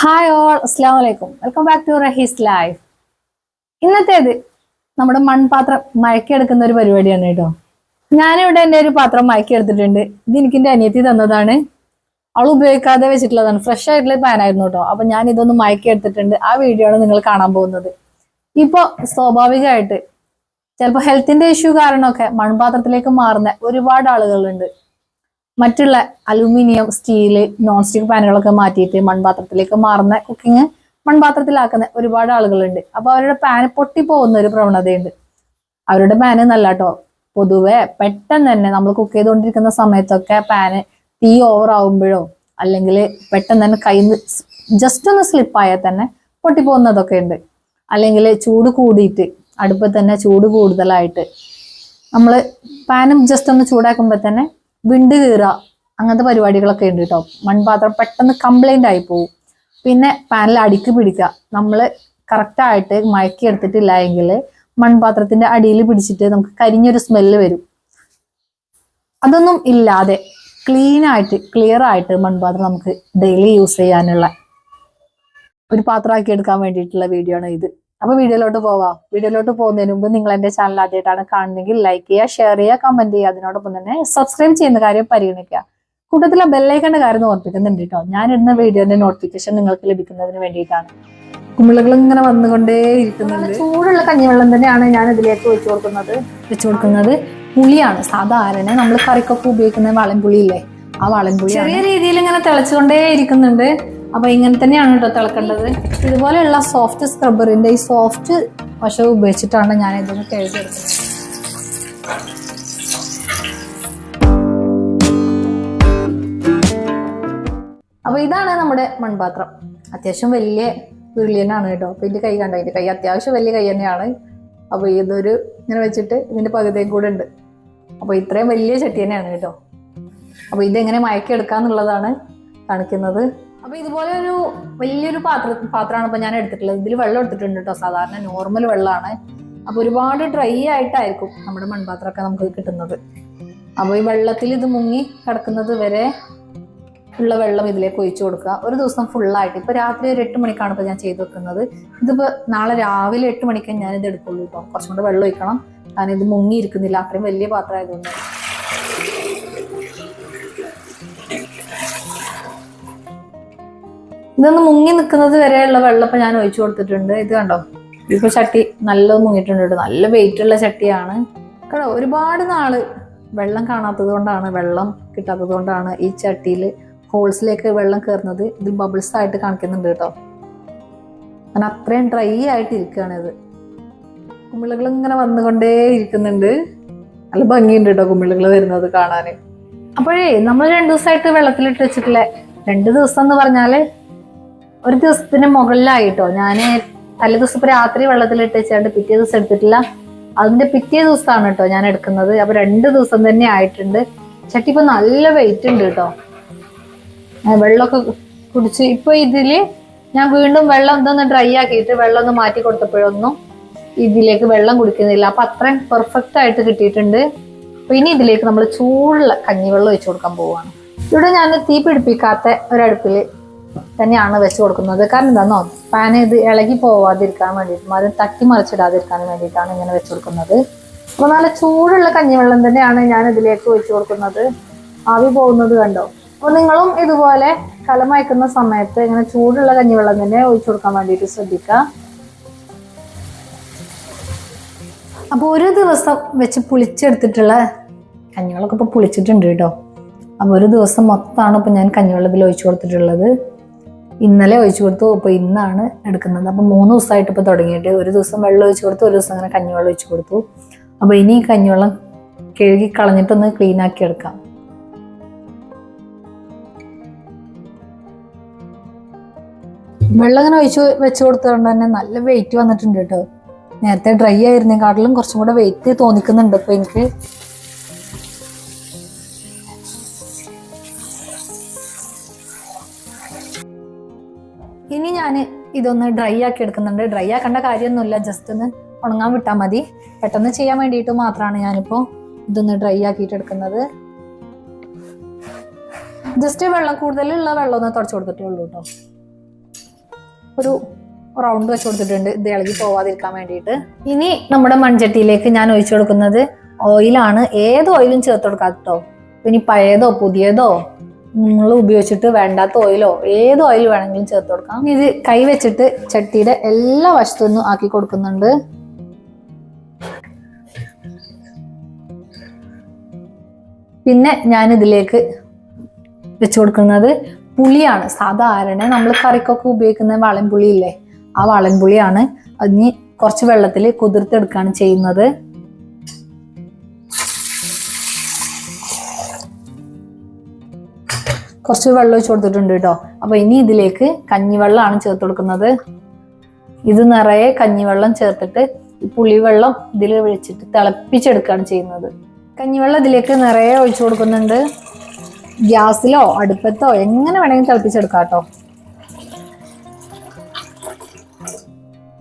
Hi all, അസ്സാം വലൈക്കും. Welcome back to Rahees life. ഇന്നത്തേത് നമ്മുടെ മൺപാത്രം മയക്കിയെടുക്കുന്ന ഒരു പരിപാടിയാണ് കേട്ടോ. ഞാനിവിടെ എൻ്റെ ഒരു പാത്രം മയക്കിയെടുത്തിട്ടുണ്ട്. ഇത് എനിക്ക് എൻ്റെ അനിയത്തി തന്നതാണ്. അവൾ ഉപയോഗിക്കാതെ വെച്ചിട്ടുള്ളതാണ്. ഫ്രഷ് ആയിട്ടുള്ള പാനായിരുന്നു കേട്ടോ. അപ്പൊ ഞാൻ ഇതൊന്ന് മയക്കിയെടുത്തിട്ടുണ്ട്. ആ വീഡിയോ ആണ് നിങ്ങൾ കാണാൻ പോകുന്നത്. ഇപ്പൊ സ്വാഭാവികമായിട്ട് ചിലപ്പോൾ ഹെൽത്തിന്റെ ഇഷ്യൂ കാരണമൊക്കെ മൺപാത്രത്തിലേക്ക് മാറുന്ന ഒരുപാട് ആളുകളുണ്ട്. മറ്റുള്ള അലൂമിനിയം, സ്റ്റീല്, നോൺ സ്റ്റിക് പാനുകളൊക്കെ മാറ്റിയിട്ട് മൺപാത്രത്തിലേക്ക് മാറുന്ന കുക്കിംഗ് മൺപാത്രത്തിലാക്കുന്ന ഒരുപാട് ആളുകളുണ്ട്. അപ്പൊ അവരുടെ പാന് പൊട്ടിപ്പോകുന്ന ഒരു പ്രവണതയുണ്ട്. അവരുടെ പാന് നല്ല കേട്ടോ. പൊതുവെ പെട്ടെന്ന് തന്നെ നമ്മൾ കുക്ക് ചെയ്തുകൊണ്ടിരിക്കുന്ന സമയത്തൊക്കെ പാന് തീ ഓവർ ആകുമ്പോഴോ അല്ലെങ്കിൽ പെട്ടെന്ന് തന്നെ കയ്യിൽ നിന്ന് ജസ്റ്റ് ഒന്ന് സ്ലിപ്പായാൽ തന്നെ പൊട്ടിപ്പോകുന്നതൊക്കെ ഉണ്ട്. അല്ലെങ്കിൽ ചൂട് കൂടിയിട്ട് അടുപ്പത്ത് തന്നെ ചൂട് കൂടുതലായിട്ട് നമ്മൾ പാനും ജസ്റ്റ് ഒന്ന് ചൂടാക്കുമ്പോൾ തന്നെ വിണ്ട് കീറുക, അങ്ങനത്തെ പരിപാടികളൊക്കെ ഉണ്ട് കേട്ടോ. മൺപാത്രം പെട്ടെന്ന് കംപ്ലൈന്റ് ആയി പോകും. പിന്നെ പാനിൽ അടിക്ക് പിടിക്കുക. നമ്മൾ കറക്റ്റായിട്ട് മയക്കി എടുത്തിട്ടില്ല എങ്കിൽ മൺപാത്രത്തിന്റെ അടിയിൽ പിടിച്ചിട്ട് നമുക്ക് കരിഞ്ഞൊരു സ്മെല്ല് വരും. അതൊന്നും ഇല്ലാതെ ക്ലിയർ ആയിട്ട് മൺപാത്രം നമുക്ക് ഡെയിലി യൂസ് ചെയ്യാനുള്ള ഒരു പാത്രമാക്കി എടുക്കാൻ വേണ്ടിയിട്ടുള്ള വീഡിയോ ആണ് ഇത്. അപ്പൊ വീഡിയോയിലോട്ട് പോവാം. വീഡിയോയിലോട്ട് പോകുന്നതിന് മുമ്പ് നിങ്ങൾ എന്റെ ചാനൽ ആദ്യമായിട്ടാണ് കാണുന്നെങ്കിൽ ലൈക്ക് ചെയ്യുക, ഷെയർ ചെയ്യുക, കമന്റ് ചെയ്യുക. അതിനോടൊപ്പം തന്നെ സബ്സ്ക്രൈബ് ചെയ്യുന്ന കാര്യം പരിഗണിക്കുക. കൂട്ടത്തിലെ ബെല്ലൈക്കന്റെ കാര്യം ഓർപ്പിക്കുന്നുണ്ട് കേട്ടോ. ഞാൻ ഇടുന്ന വീഡിയോന്റെ നോട്ടിഫിക്കേഷൻ നിങ്ങൾക്ക് ലഭിക്കുന്നതിന് വേണ്ടിയിട്ടാണ്. കുമിളകൾ ഇങ്ങനെ വന്നുകൊണ്ടേ ഇരിക്കുന്നുണ്ട്. ചൂടുള്ള കഞ്ഞിവെള്ളം തന്നെയാണ് ഞാൻ ഇതിലേക്ക് വെച്ചു കൊടുക്കുന്നത്. പുളിയാണ് സാധാരണ നമ്മൾ കറിക്കൊക്കെ ഉപയോഗിക്കുന്ന വളംപുളിയില്ലേ, ആ വളംപുളി ചെറിയ രീതിയിൽ ഇങ്ങനെ തിളച്ചുകൊണ്ടേ ഇരിക്കുന്നുണ്ട്. അപ്പൊ ഇങ്ങനെ തന്നെയാണ് കേട്ടോ തിളക്കേണ്ടത്. ഇതുപോലെയുള്ള സോഫ്റ്റ് സ്ക്രബ്ബറിന്റെ ഈ സോഫ്റ്റ് വശം ഉപയോഗിച്ചിട്ടാണ് ഞാൻ ഇതൊന്ന് കഴുകിയെടുക്കുന്നത്. അപ്പൊ ഇതാണ് നമ്മുടെ മൺപാത്രം. അത്യാവശ്യം വലിയ ഉരുളിയനാണ് കേട്ടോ. അപ്പൊ ഇതിന്റെ കൈ കണ്ടോ, ഇതിന്റെ കൈ അത്യാവശ്യം വലിയ കൈ തന്നെയാണ്. അപ്പൊ ഇതൊരു ഇങ്ങനെ വെച്ചിട്ട് ഇതിന്റെ പകുതിയും കൂടെ ഉണ്ട്. അപ്പൊ ഇത്രയും വലിയ ചട്ടി തന്നെയാണ് കേട്ടോ. അപ്പൊ ഇതെങ്ങനെ മയക്കിയെടുക്കാന്നുള്ളതാണ് കാണിക്കുന്നത്. അപ്പൊ ഇതുപോലെ ഒരു വലിയൊരു പാത്രമാണ് ഇപ്പൊ ഞാൻ എടുത്തിട്ടുള്ളത്. ഇതിൽ വെള്ളം എടുത്തിട്ടുണ്ട് കേട്ടോ. സാധാരണ നോർമൽ വെള്ളമാണ്. അപ്പൊ ഒരുപാട് ഡ്രൈ ആയിട്ടായിരിക്കും നമ്മുടെ മൺപാത്രമൊക്കെ നമുക്ക് കിട്ടുന്നത്. അപ്പൊ ഈ വെള്ളത്തിൽ ഇത് മുങ്ങി കിടക്കുന്നത് വരെ ഉള്ള വെള്ളം ഇതിലേക്ക് ഒഴിച്ചു കൊടുക്കുക. ഒരു ദിവസം ഫുള്ളായിട്ട്. ഇപ്പൊ രാത്രി ഒരു 8 മണിക്കാണ് ഇപ്പൊ ഞാൻ ചെയ്ത് വെക്കുന്നത്. ഇതിപ്പോ നാളെ രാവിലെ 8 മണിക്ക് ഞാൻ ഇത് എടുക്കുള്ളൂ കേട്ടോ. കുറച്ചും കൂടെ വെള്ളം ഒഴിക്കണം, കാരണം ഇത് മുങ്ങിയിരിക്കുന്നില്ല, അത്രയും വലിയ പാത്രം ആയതുകൊണ്ട്. ഇതൊന്ന് മുങ്ങി നിൽക്കുന്നത് വരെയുള്ള വെള്ളം ഇപ്പൊ ഞാൻ ഒഴിച്ചു കൊടുത്തിട്ടുണ്ട്. ഇത് കണ്ടോ, ഇപ്പൊ ചട്ടി നല്ല മുങ്ങിയിട്ടുണ്ട്. നല്ല വെയിറ്റ് ഉള്ള ചട്ടിയാണ് കേട്ടോ. ഒരുപാട് നാള് വെള്ളം കാണാത്തത് കൊണ്ടാണ്, വെള്ളം കിട്ടാത്തത് കൊണ്ടാണ് ഈ ചട്ടിയിൽ ഹോൾസിലേക്ക് വെള്ളം കയറുന്നത്. ഇതിൽ ബബിൾസ് ആയിട്ട് കാണിക്കുന്നുണ്ട് കേട്ടോ. അങ്ങനെ അത്രയും ഡ്രൈ ആയിട്ട് ഇരിക്കുകയാണ് ഇത്. കുമിളകൾ ഇങ്ങനെ വന്നുകൊണ്ടേ ഇരിക്കുന്നുണ്ട്. നല്ല ഭംഗിയുണ്ട് കേട്ടോ കുമിളകൾ വരുന്നത് കാണാന്. അപ്പോഴേ നമ്മൾ 2 ദിവസമായിട്ട് വെള്ളത്തിലിട്ട് വെച്ചിട്ടില്ലേ. 2 ദിവസം എന്ന് പറഞ്ഞാല് ഒരു ദിവസത്തിന് മുകളിലായിട്ടോ. ഞാൻ തലേ ദിവസം ഇപ്പൊ രാത്രി വെള്ളത്തിലിട്ട് വെച്ചാണ്ട് പിറ്റേ ദിവസം എടുത്തിട്ടില്ല. അതിന്റെ പിറ്റേ ദിവസമാണ് കേട്ടോ ഞാൻ എടുക്കുന്നത്. അപ്പൊ 2 ദിവസം തന്നെ ആയിട്ടുണ്ട്. ചട്ടി ഇപ്പൊ നല്ല വെയിറ്റ് ഉണ്ട് കേട്ടോ. വെള്ളമൊക്കെ കുടിച്ച് ഇപ്പൊ ഇതില് ഞാൻ വീണ്ടും വെള്ളം ഇതൊന്ന് ഡ്രൈ ആക്കിയിട്ട് വെള്ളം ഒന്ന് മാറ്റി കൊടുത്തപ്പോഴൊന്നും ഇതിലേക്ക് വെള്ളം കുടിക്കുന്നില്ല. അപ്പൊ അത്രയും പെർഫെക്റ്റ് ആയിട്ട് കിട്ടിയിട്ടുണ്ട്. അപ്പൊ ഇനി ഇതിലേക്ക് നമ്മൾ ചൂടുള്ള കഞ്ഞിവെള്ളം ഒഴിച്ചു കൊടുക്കാൻ പോവുകയാണ്. ഇവിടെ ഞാൻ തീ പിടിപ്പിക്കാത്ത ഒരടുപ്പില് തന്നെയാണ് വെച്ച് കൊടുക്കുന്നത്. കാരണം എന്താണെന്നോ, പാന് ഇത് ഇളകി പോവാതിരിക്കാൻ വേണ്ടിയിട്ടും അത് തട്ടി മറിച്ചിടാതിരിക്കാൻ വേണ്ടിയിട്ടാണ് ഇങ്ങനെ വെച്ച് കൊടുക്കുന്നത്. അപ്പൊ നല്ല ചൂടുള്ള കഞ്ഞിവെള്ളം തന്നെയാണ് ഞാൻ ഇതിലേക്ക് ഒഴിച്ചു കൊടുക്കുന്നത്. ആവി പോകുന്നത് കണ്ടോ. അപ്പൊ നിങ്ങളും ഇതുപോലെ കലം വയ്ക്കുന്ന സമയത്ത് ഇങ്ങനെ ചൂടുള്ള കഞ്ഞിവെള്ളം തന്നെ ഒഴിച്ചു കൊടുക്കാൻ വേണ്ടിയിട്ട് ശ്രദ്ധിക്കുക. അപ്പൊ ഒരു ദിവസം വെച്ച് പുളിച്ചെടുത്തിട്ടുള്ള കഞ്ഞിവെള്ളമൊക്കെ ഇപ്പൊ പുളിച്ചിട്ടുണ്ട് കേട്ടോ. അപ്പൊ ഒരു ദിവസം മൊത്തമാണ് ഇപ്പൊ ഞാൻ കഞ്ഞിവെള്ളത്തിൽ ഒഴിച്ചു കൊടുത്തിട്ടുള്ളത്. ഇന്നലെ ഒഴിച്ചു കൊടുത്തു, ഇപ്പൊ ഇന്നാണ് എടുക്കുന്നത്. അപ്പൊ 3 ദിവസമായിട്ട് ഇപ്പൊ തുടങ്ങിയിട്ട് ഒരു ദിവസം വെള്ളം ഒഴിച്ചു കൊടുത്തു, ഒരു ദിവസം അങ്ങനെ കഞ്ഞിവെള്ളം ഒഴിച്ചു കൊടുത്തു. അപ്പൊ ഇനി കഞ്ഞിവെള്ളം കഴുകി കളഞ്ഞിട്ടൊന്ന് ക്ലീൻ ആക്കി എടുക്കാം. വെള്ളം ഇങ്ങനെ വെച്ച് കൊടുത്തതുകൊണ്ട് തന്നെ നല്ല വെയിറ്റ് വന്നിട്ടുണ്ട് കേട്ടോ. നേരത്തെ ഡ്രൈ ആയിരുന്നേക്കാട്ടിലും കുറച്ചും കൂടെ വെയിറ്റ് തോന്നിക്കുന്നുണ്ട് ഇപ്പൊ എനിക്ക്. ഇനി ഞാൻ ഇതൊന്ന് ഡ്രൈ ആക്കി എടുക്കുന്നുണ്ട്. ഡ്രൈ ആക്കേണ്ട കാര്യമൊന്നുമില്ല, ജസ്റ്റ് ഒന്ന് ഉണങ്ങാൻ വിട്ടാൽ മതി. പെട്ടെന്ന് ചെയ്യാൻ വേണ്ടിയിട്ട് മാത്രമാണ് ഞാനിപ്പോൾ ഇതൊന്ന് ഡ്രൈ ആക്കിയിട്ട് എടുക്കുന്നത്. ജസ്റ്റ് വെള്ളം കൂടുതലുള്ള വെള്ളം ഒന്ന് തുടച്ചു കൊടുത്തിട്ടേ ഉള്ളൂ കേട്ടോ. ഒരു റൗണ്ട് വെച്ച് കൊടുത്തിട്ടുണ്ട്, ഇത് ഇളകി പോവാതിരിക്കാൻ വേണ്ടിയിട്ട്. ഇനി നമ്മുടെ മൺചട്ടിയിലേക്ക് ഞാൻ ഒഴിച്ചു കൊടുക്കുന്നത് ഓയിലാണ്. ഏത് ഓയിലും ചേർത്ത് കൊടുക്കാം കേട്ടോ. ഇനി പഴയതോ പുതിയതോ നിങ്ങൾ ഉപയോഗിച്ചിട്ട് വേണ്ടാത്ത ഓയിലോ ഏത് ഓയിൽ വേണമെങ്കിലും ചേർത്ത് കൊടുക്കാം. ഇത് കൈ വെച്ചിട്ട് ചട്ടിയുടെ എല്ലാ വശത്തുനിന്നും ആക്കി കൊടുക്കുന്നുണ്ട്. പിന്നെ ഞാൻ ഇതിലേക്ക് വെച്ച് കൊടുക്കുന്നത് പുളിയാണ്. സാധാരണ നമ്മൾ കറിക്കൊക്കെ ഉപയോഗിക്കുന്ന വാളൻപുളി ഇല്ലേ, ആ വാളൻപുളിയാണ്. അതിന് കുറച്ച് വെള്ളത്തിൽ കുതിർത്തെടുക്കുകയാണ് ചെയ്യുന്നത്. കുറച്ച് വെള്ളം ഒഴിച്ച് കൊടുത്തിട്ടുണ്ട് കേട്ടോ. അപ്പൊ ഇനി ഇതിലേക്ക് കഞ്ഞിവെള്ളമാണ് ചേർത്ത് കൊടുക്കുന്നത്. ഇത് നിറയെ കഞ്ഞിവെള്ളം ചേർത്തിട്ട് ഈ പുളിവെള്ളം ഇതിൽ ഒഴിച്ചിട്ട് തിളപ്പിച്ചെടുക്കുകയാണ് ചെയ്യുന്നത്. കഞ്ഞിവെള്ളം ഇതിലേക്ക് നിറയെ ഒഴിച്ചു കൊടുക്കുന്നുണ്ട്. ഗ്യാസിലോ അടുപ്പത്തോ എങ്ങനെ വേണമെങ്കിലും തിളപ്പിച്ചെടുക്കാം കേട്ടോ.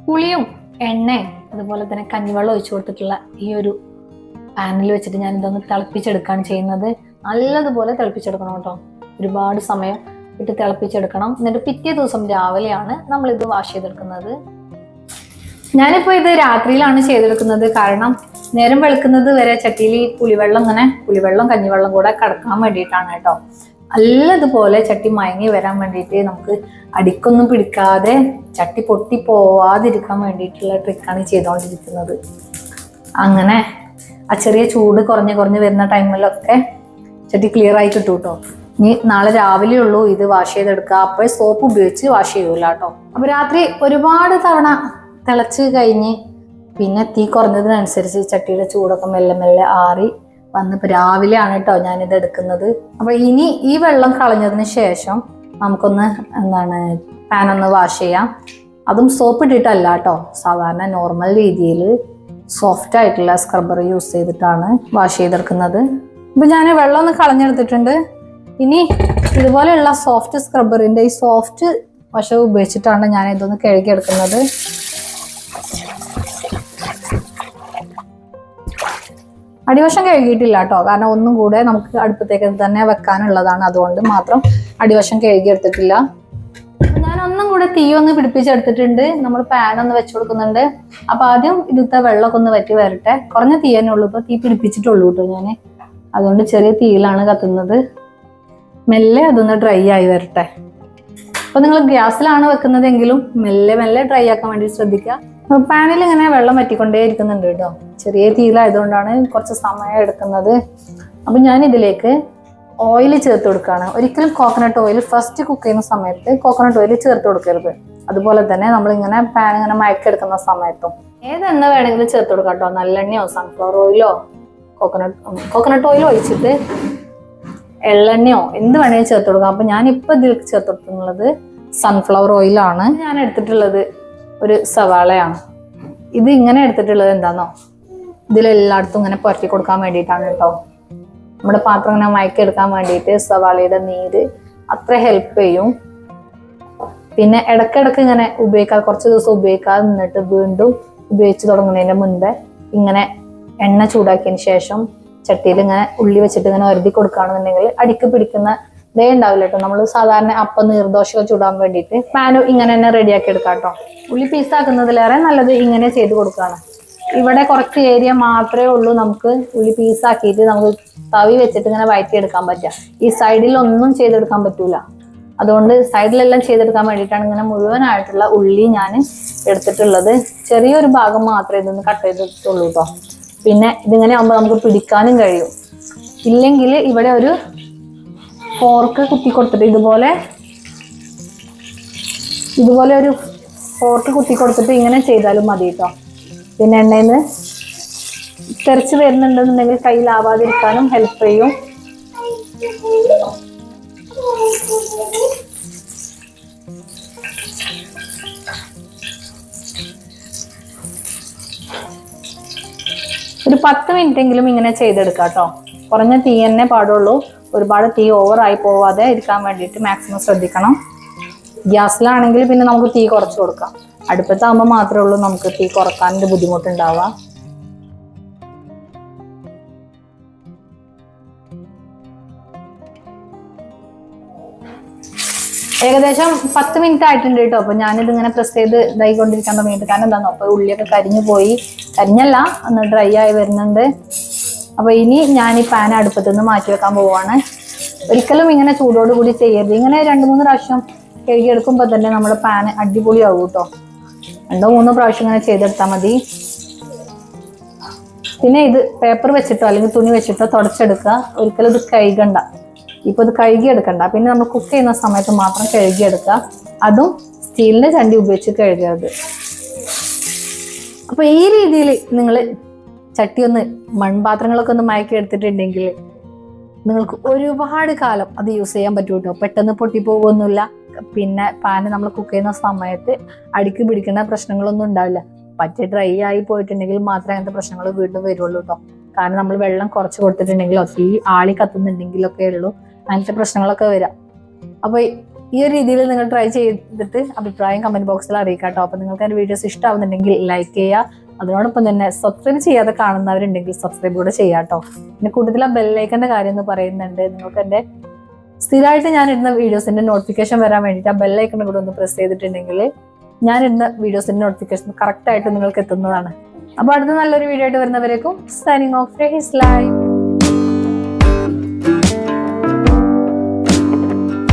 പുളിയും എണ്ണയും അതുപോലെ തന്നെ കഞ്ഞിവെള്ളം ഒഴിച്ചു കൊടുത്തിട്ടുള്ള ഈ ഒരു പാനിൽ വെച്ചിട്ട് ഞാൻ ഇതൊന്ന് തിളപ്പിച്ചെടുക്കുകയാണ് ചെയ്യുന്നത്. നല്ലതുപോലെ തിളപ്പിച്ചെടുക്കണം കേട്ടോ. ഒരുപാട് സമയം ഇട്ട് തിളപ്പിച്ചെടുക്കണം. എന്നിട്ട് പിറ്റേ ദിവസം രാവിലെയാണ് നമ്മൾ ഇത് വാഷ് ചെയ്തെടുക്കുന്നത്. ഞാനിപ്പോൾ ഇത് രാത്രിയിലാണ് ചെയ്തെടുക്കുന്നത്. കാരണം നേരം വെളുക്കുന്നത് വരെ ചട്ടിയിൽ ഈ പുളിവെള്ളം കഞ്ഞിവെള്ളം കൂടെ കടക്കാൻ വേണ്ടിയിട്ടാണ് കേട്ടോ. നല്ലതുപോലെ ചട്ടി മയങ്ങി വരാൻ വേണ്ടിയിട്ട്, നമുക്ക് അടിക്കൊന്നും പിടിക്കാതെ ചട്ടി പൊട്ടി പോവാതിരിക്കാൻ വേണ്ടിയിട്ടുള്ള ട്രിക്കാണ് ചെയ്തുകൊണ്ടിരിക്കുന്നത്. അങ്ങനെ ആ ചെറിയ ചൂട് കുറഞ്ഞ് വരുന്ന ടൈമിലൊക്കെ ചട്ടി ക്ലിയർ ആയി കിട്ടും കേട്ടോ. ഇനി നാളെ രാവിലെ ഉള്ളൂ ഇത് വാഷ് ചെയ്തെടുക്കുക. അപ്പോൾ സോപ്പ് ഉപയോഗിച്ച് വാഷ് ചെയ്യൂല കേട്ടോ. അപ്പൊ രാത്രി ഒരുപാട് തവണ തിളച്ച് കഴിഞ്ഞ് പിന്നെ തീ കുറഞ്ഞതിനനുസരിച്ച് ചട്ടിയുടെ ചൂടൊക്കെ മെല്ലെ മെല്ലെ ആറി വന്നിപ്പോൾ രാവിലെയാണ് കേട്ടോ ഞാനിത് എടുക്കുന്നത്. അപ്പൊ ഇനി ഈ വെള്ളം കളഞ്ഞതിന് ശേഷം നമുക്കൊന്ന് പാനൊന്ന് വാഷ് ചെയ്യാം. അതും സോപ്പ് ഇട്ടിട്ടല്ല കേട്ടോ, സാധാരണ നോർമൽ രീതിയിൽ സോഫ്റ്റ് ആയിട്ടുള്ള സ്ക്രബ്ബർ യൂസ് ചെയ്തിട്ടാണ് വാഷ് ചെയ്തെടുക്കുന്നത്. ഇപ്പൊ ഞാൻ വെള്ളം ഒന്ന് കളഞ്ഞെടുത്തിട്ടുണ്ട്. ഇനി ഇതുപോലെയുള്ള സോഫ്റ്റ് സ്ക്രബ്ബറിന്റെ ഈ സോഫ്റ്റ് വശം ഉപയോഗിച്ചിട്ടാണ് ഞാൻ ഇതൊന്ന് കഴുകിയെടുക്കുന്നത്. അടിവശം കഴുകിയിട്ടില്ല കേട്ടോ, കാരണം ഒന്നും കൂടെ നമുക്ക് അടുപ്പത്തേക്ക് തന്നെ വെക്കാനുള്ളതാണ്. അതുകൊണ്ട് മാത്രം അടിവശം കഴുകിയെടുത്തിട്ടില്ല. ഞാൻ ഒന്നും കൂടെ തീ ഒന്ന് പിടിപ്പിച്ചെടുത്തിട്ടുണ്ട്. നമ്മൾ പാൻ ഒന്ന് വെച്ചു കൊടുക്കുന്നുണ്ട്. അപ്പൊ ആദ്യം ഇതിലത്തെ വെള്ളമൊക്കെ ഒന്ന് വറ്റി വരട്ടെ. കുറഞ്ഞ തീ തന്നെ ഉള്ളൂ, ഇപ്പൊ തീ പിടിപ്പിച്ചിട്ടുള്ളൂ കേട്ടോ ഞാൻ. അതുകൊണ്ട് ചെറിയ തീയിലാണ് കത്തുന്നത്. മെല്ലെ അതൊന്ന് ഡ്രൈ ആയി വരട്ടെ. അപ്പൊ നിങ്ങൾ ഗ്യാസിലാണ് വെക്കുന്നതെങ്കിലും മെല്ലെ മെല്ലെ ഡ്രൈ ആക്കാൻ വേണ്ടി ശ്രദ്ധിക്കുക. പാനിൽ ഇങ്ങനെ വെള്ളം വറ്റിക്കൊണ്ടേ ഇരിക്കുന്നുണ്ട് കേട്ടോ. ചെറിയ തീയിലായതുകൊണ്ടാണ് കുറച്ച് സമയം എടുക്കുന്നത്. അപ്പൊ ഞാൻ ഇതിലേക്ക് ഓയിൽ ചേർത്ത് കൊടുക്കുകയാണ്. ഒരിക്കലും കോക്കനട്ട് ഓയിൽ ഫസ്റ്റ് കുക്ക് ചെയ്യുന്ന സമയത്ത് കോക്കനട്ട് ഓയിൽ ചേർത്ത് കൊടുക്കരുത്. അതുപോലെ തന്നെ നമ്മളിങ്ങനെ പാൻ ഇങ്ങനെ മയക്കെടുക്കുന്ന സമയത്തും ഏതെണ്ണ വേണമെങ്കിലും ചേർത്ത് കൊടുക്കാം കേട്ടോ. നല്ലെണ്ണയോ സൺഫ്ലവർ ഓയിലോ കോക്കനട്ട് ഓയിലോ ഒഴിച്ചിട്ട് എള്ളെണ്ണയോ എന്ത് വേണമെങ്കിലും ചേർത്ത് കൊടുക്കാം. അപ്പൊ ഞാനിപ്പോൾ ഇതിലേക്ക് ചേർത്ത് കൊടുക്കുന്നത് സൺഫ്ലവർ ഓയിലാണ്. ഞാൻ എടുത്തിട്ടുള്ളത് ഒരു സവാളയാണ്. ഇത് ഇങ്ങനെ എടുത്തിട്ടുള്ളത് എന്താണോ, ഇതിലെല്ലായിടത്തും ഇങ്ങനെ പുരട്ടി കൊടുക്കാൻ വേണ്ടിയിട്ടാണ് കേട്ടോ. നമ്മുടെ പാത്രം ഇങ്ങനെ മയക്കെടുക്കാൻ വേണ്ടിയിട്ട് സവാളയുടെ നീര് അത്ര ഹെൽപ്പ് ചെയ്യും. പിന്നെ ഇടയ്ക്കിടയ്ക്ക് ഇങ്ങനെ ഉപയോഗിക്കാതെ കുറച്ച് ദിവസം ഉപയോഗിക്കാതെ നിന്നിട്ട് വീണ്ടും ഉപയോഗിച്ച് തുടങ്ങുന്നതിന് മുൻപേ ഇങ്ങനെ എണ്ണ ചൂടാക്കിയതിന് ശേഷം ചട്ടിയിൽ ഇങ്ങനെ ഉള്ളി വെച്ചിട്ട് ഇങ്ങനെ ഒരുതി കൊടുക്കുകയാണെന്നുണ്ടെങ്കിൽ അടിക്ക് പിടിക്കുന്ന ഇതേ ഉണ്ടാവില്ല കേട്ടോ. നമ്മൾ സാധാരണ അപ്പം നീർദോശകൾ ചൂടാൻ വേണ്ടിയിട്ട് പാനും ഇങ്ങനെ തന്നെ റെഡിയാക്കി എടുക്കാം കേട്ടോ. ഉള്ളി പീസാക്കുന്നതിലേറെ നല്ലത് ഇങ്ങനെ ചെയ്ത് കൊടുക്കുകയാണ്. ഇവിടെ കുറച്ച് ഏരിയ മാത്രമേ ഉള്ളൂ നമുക്ക് ഉള്ളി പീസാക്കിയിട്ട് നമുക്ക് തവി വെച്ചിട്ട് ഇങ്ങനെ വഴറ്റിയെടുക്കാൻ പറ്റുക. ഈ സൈഡിലൊന്നും ചെയ്തെടുക്കാൻ പറ്റൂല. അതുകൊണ്ട് സൈഡിലെല്ലാം ചെയ്തെടുക്കാൻ വേണ്ടിയിട്ടാണ് ഇങ്ങനെ മുഴുവനായിട്ടുള്ള ഉള്ളി ഞാൻ എടുത്തിട്ടുള്ളത്. ചെറിയൊരു ഭാഗം മാത്രമേ ഇതൊന്ന് കട്ട് ചെയ്തിട്ടുള്ളൂ കേട്ടോ. പിന്നെ ഇതിങ്ങനെ ആകുമ്പോൾ നമുക്ക് പിടിക്കാനും കഴിയും. ഇല്ലെങ്കിൽ ഇവിടെ ഒരു ഫോർക്ക് കുത്തി കൊടുത്തിട്ട് ഇതുപോലെ ഒരു ഫോർക്ക് കുത്തി കൊടുത്തിട്ട് ഇങ്ങനെ ചെയ്താലും മതി കേട്ടോ. പിന്നെ എണ്ണയിൽ നിന്ന് തെറിച്ച് വരുന്നുണ്ടെന്നുണ്ടെങ്കിൽ കയ്യിലാവാതിരിക്കാനും ഹെൽപ്പ് ചെയ്യും. ഒരു 10 മിനിറ്റെങ്കിലും ഇങ്ങനെ ചെയ്തെടുക്കാം കേട്ടോ. കുറഞ്ഞ തീ തന്നെ പാടുള്ളൂ. ഒരുപാട് തീ ഓവറായി പോവാതെ ഇരിക്കാൻ വേണ്ടിയിട്ട് മാക്സിമം ശ്രദ്ധിക്കണം. ഗ്യാസിലാണെങ്കിൽ പിന്നെ നമുക്ക് തീ കുറച്ച് കൊടുക്കാം. അടുപ്പത്താകുമ്പോൾ മാത്രമേ ഉള്ളൂ നമുക്ക് തീ കുറക്കാനൊരു ബുദ്ധിമുട്ടുണ്ടാവുക. ഏകദേശം 10 മിനിറ്റ് ആയിട്ടുണ്ട് കേട്ടോ. അപ്പൊ ഞാനിത് ഇങ്ങനെ പ്രസ് ചെയ്ത് ഇതായിക്കൊണ്ടിരിക്കാൻ തുടങ്ങിയിട്ട്. കാരണം എന്താണോ, അപ്പൊ ഉള്ളിയൊക്കെ കരിഞ്ഞു പോയി, കരിഞ്ഞല്ല ഒന്ന് ഡ്രൈ ആയി വരുന്നുണ്ട്. അപ്പൊ ഇനി ഞാൻ ഈ പാൻ അടുപ്പത്ത് നിന്ന് മാറ്റി വെക്കാൻ പോവാണ്. ഒരിക്കലും ഇങ്ങനെ ചൂടോട് കൂടി ചെയ്യരുത്. ഇങ്ങനെ 2-3 പ്രാവശ്യം കഴുകിയെടുക്കുമ്പോൾ തന്നെ നമ്മുടെ പാൻ അടിപൊളിയാവും കേട്ടോ. 2-3 പ്രാവശ്യം ഇങ്ങനെ ചെയ്തെടുത്താൽ മതി. പിന്നെ ഇത് പേപ്പർ വെച്ചിട്ടോ അല്ലെങ്കിൽ തുണി വെച്ചിട്ടോ തുടച്ചെടുക്കുക. ഒരിക്കലും ഇത് കഴുകണ്ട. ഇപ്പൊ ഇത് കഴുകിയെടുക്കണ്ട. പിന്നെ നമ്മൾ കുക്ക് ചെയ്യുന്ന സമയത്ത് മാത്രം കഴുകിയെടുക്കുക. അതും സ്റ്റീലിന്റെ ചണ്ടി ഉപയോഗിച്ച് കഴുകരുത്. അപ്പൊ ഈ രീതിയിൽ നിങ്ങൾ ചട്ടി ഒന്ന് മൺപാത്രങ്ങളൊക്കെ ഒന്ന് മയക്കി എടുത്തിട്ടുണ്ടെങ്കിൽ നിങ്ങൾക്ക് ഒരുപാട് കാലം അത് യൂസ് ചെയ്യാൻ പറ്റും കേട്ടോ. പെട്ടെന്ന് പൊട്ടിപ്പോകൊന്നുമില്ല. പിന്നെ പാന് നമ്മൾ കുക്ക് ചെയ്യുന്ന സമയത്ത് അടിക്ക് പിടിക്കുന്ന പ്രശ്നങ്ങളൊന്നും ഉണ്ടാവില്ല. പറ്റി ഡ്രൈ ആയി പോയിട്ടുണ്ടെങ്കിൽ മാത്രമേ അങ്ങനത്തെ പ്രശ്നങ്ങൾ വീണ്ടും വരുള്ളൂ കേട്ടോ. കാരണം നമ്മൾ വെള്ളം കുറച്ച് കൊടുത്തിട്ടുണ്ടെങ്കിലോ തീ ആളി കത്തുന്നുണ്ടെങ്കിലൊക്കെ ഉള്ളൂ അങ്ങനത്തെ പ്രശ്നങ്ങളൊക്കെ വരാം. അപ്പൊ ഈ ഒരു രീതിയിൽ നിങ്ങൾ ട്രൈ ചെയ്തിട്ട് അഭിപ്രായം കമന്റ് ബോക്സിൽ അറിയിക്കാം കേട്ടോ. അപ്പൊ നിങ്ങൾക്ക് എൻ്റെ വീഡിയോസ് ഇഷ്ടമാവുന്നുണ്ടെങ്കിൽ ലൈക്ക് ചെയ്യുക. അതിനോടൊപ്പം തന്നെ സബ്സ്ക്രൈബ് ചെയ്യാതെ കാണുന്നവരുണ്ടെങ്കിൽ സബ്സ്ക്രൈബ് കൂടെ ചെയ്യാം കേട്ടോ. പിന്നെ കൂടുതൽ ബെല്ലൈക്കന്റെ കാര്യം എന്ന് പറയുന്നുണ്ട്. നിങ്ങൾക്ക് എൻ്റെ സ്ഥിരമായിട്ട് ഞാൻ ഇടുന്ന വീഡിയോസിന്റെ നോട്ടിഫിക്കേഷൻ വരാൻ വേണ്ടിയിട്ട് ആ ബെല്ലൈക്കന്റെ കൂടെ ഒന്ന് പ്രസ് ചെയ്തിട്ടുണ്ടെങ്കിൽ ഞാൻ ഇടുന്ന വീഡിയോസിന്റെ നോട്ടിഫിക്കേഷൻ കറക്റ്റ് ആയിട്ട് നിങ്ങൾക്ക് എത്തുന്നതാണ്. അപ്പൊ അടുത്ത നല്ലൊരു വീഡിയോ ആയിട്ട് വരുന്നവരേക്കും സൈനിങ് ഓഫ് റഹീസ് ലൈഫ്.